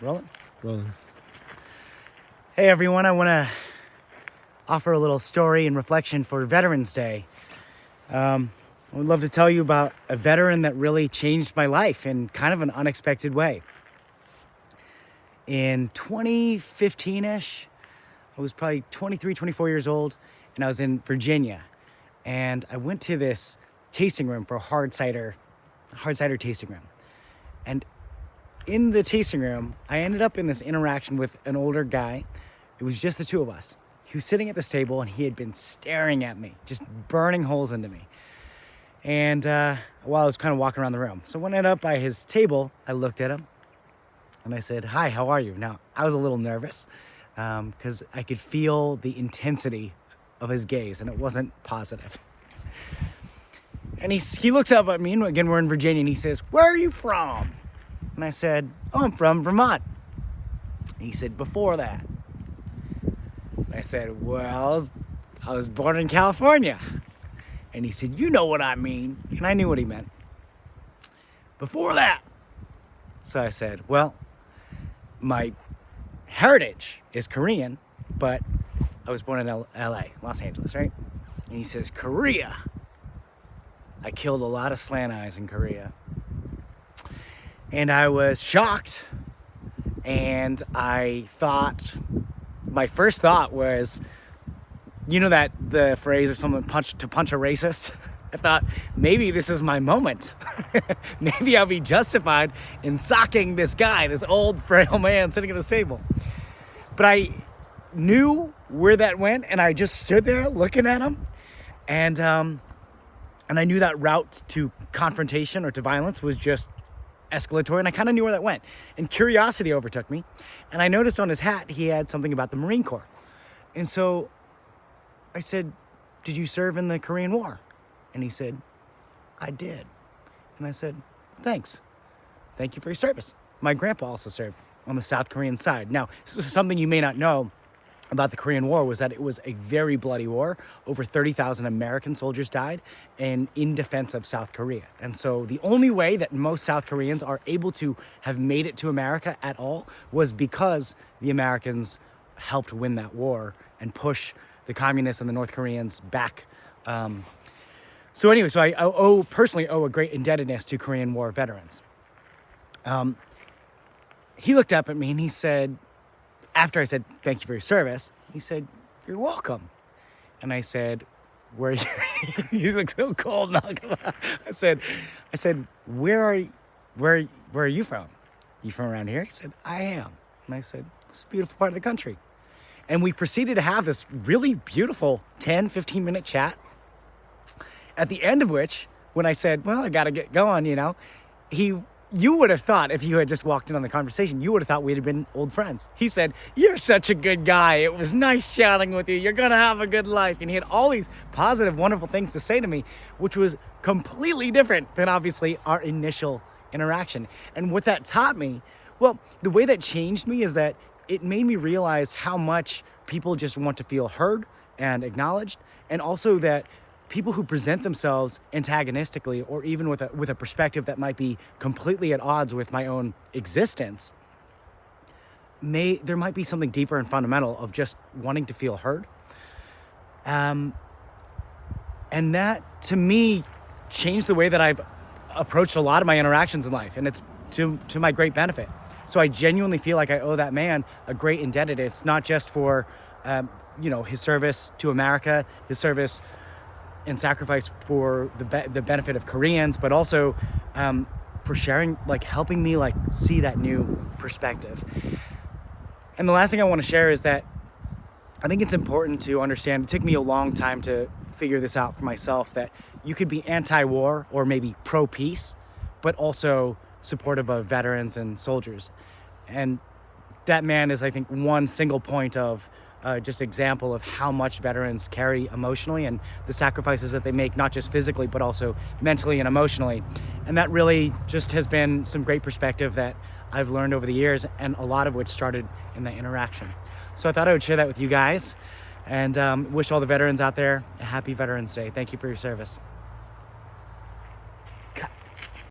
Rolling? Rolling. Hey everyone, I want to offer a little story and reflection for Veterans Day. I would love to tell you about a veteran that really changed my life in kind of an unexpected way. In 2015-ish, I was probably 23, 24 years old, and I was in Virginia. And I went to this tasting room for a hard cider tasting room. And in the tasting room, I ended up in this interaction with an older guy. It was just the two of us. He was sitting at this table and he had been staring at me, just burning holes into me. And while I was kind of walking around the room. So when I ended up by his table, I looked at him and I said, "Hi, how are you?" Now, I was a little nervous because I could feel the intensity of his gaze and it wasn't positive. And he looks up at me, and again, we're in Virginia, and he says, "Where are you from?" And I said, "Oh, I'm from Vermont." And he said, "Before that?" And I said, "Well, I was born in California." And he said, "You know what I mean." And I knew what he meant. "Before that?" So I said, "Well, my heritage is Korean, but I was born in LA, Los Angeles, right?" And he says, "Korea. I killed a lot of slant eyes in Korea." And I was shocked. And my first thought was, you know that the phrase or someone to punch a racist? I thought, maybe this is my moment. Maybe I'll be justified in socking this guy, this old frail man sitting at the table. But I knew where that went, and I just stood there looking at him. And I knew that route to confrontation or to violence was just escalatory, and I kind of knew where that went. And curiosity overtook me, and I noticed on his hat he had something about the Marine Corps. And so I said, "Did you serve in the Korean War?" And he said, "I did." And I said, "Thanks. Thank you for your service." My grandpa also served on the South Korean side. Now, something you may not know about the Korean War was that it was a very bloody war. Over 30,000 American soldiers died in defense of South Korea. And so the only way that most South Koreans are able to have made it to America at all was because the Americans helped win that war and push the communists and the North Koreans back. So I personally owe a great indebtedness to Korean War veterans. He looked up at me and he said, after I said, "Thank you for your service," he said, "You're welcome." And I said, "Where are you?" He's like so cold. I said, where are you from? You from around here?" He said, "I am." And I said, "It's a beautiful part of the country." And we proceeded to have this really beautiful 10, 15-minute chat. At the end of which, when I said, "Well, I got to get going," you would have thought, if you had just walked in on the conversation, you would have thought we'd have been old friends. He said, "You're such a good guy. It was nice chatting with you. You're going to have a good life." And he had all these positive, wonderful things to say to me, which was completely different than obviously our initial interaction. And what that taught me, well, the way that changed me is that it made me realize how much people just want to feel heard and acknowledged. And also that people who present themselves antagonistically or even with a perspective that might be completely at odds with my own existence, there might be something deeper and fundamental of just wanting to feel heard. And that, to me, changed the way that I've approached a lot of my interactions in life, and it's to my great benefit. So I genuinely feel like I owe that man a great indebtedness, not just for his service to America, his service and sacrifice for the benefit of Koreans, but also for sharing, helping me see that new perspective. And the last thing I want to share is that I think it's important to understand, it took me a long time to figure this out for myself, that you could be anti-war or maybe pro-peace, but also supportive of veterans and soldiers. And that man is, I think, one single point of just example of how much veterans carry emotionally and the sacrifices that they make, not just physically, but also mentally and emotionally. And that really just has been some great perspective that I've learned over the years, and a lot of which started in that interaction. So I thought I would share that with you guys, and wish all the veterans out there a happy Veterans Day. Thank you for your service.